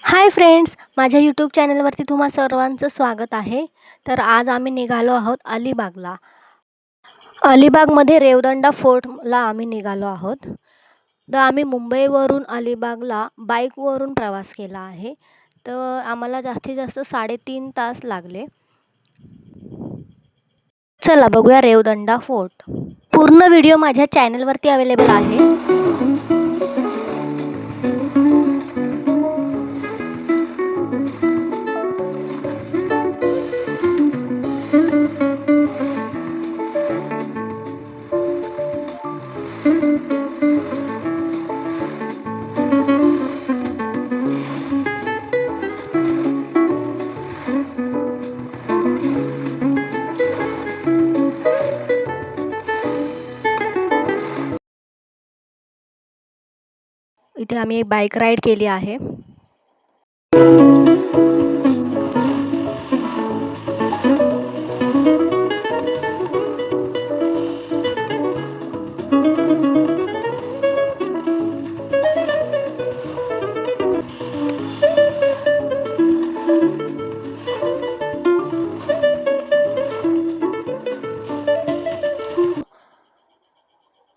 Hi friends, माझ्या YouTube चॅनलवरती तुम्हा सर्वांचं स्वागत आहे. तर आज आम्ही निघालो आहोत अलिबागला. अलिबागमध्ये रेवदंडा फोर्टला आम्ही निघालो आहोत. तर आम्ही मुंबईवरून अलिबागला बाईकवरून प्रवास केला आहे. तर आम्हाला जास्तीत जास्त 3.5 तास लागले. चला बघूया रेवदंडा फोर्ट. पूर्ण व्हिडिओ माझ्या चॅनलवरती अवेलेबल आहे. इथे आम्ही एक बाईक राईड केली आहे.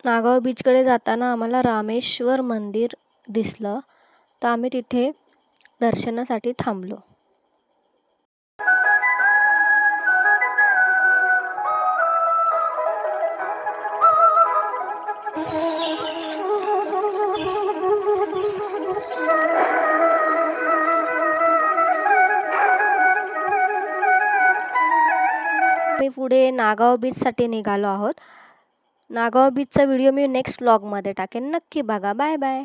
नागाव बीचकडे जाताना आम्हाला रामेश्वर मंदिर दिसलं, तर आम्ही तिथे दर्शनासाठी थांबलो. मी पुढे नागाव बीचसाठी निघालो आहोत. नागाव बीचचा व्हिडिओ मी नेक्स्ट व्लॉगमध्ये टाकेन. नक्की बघा. Bye bye.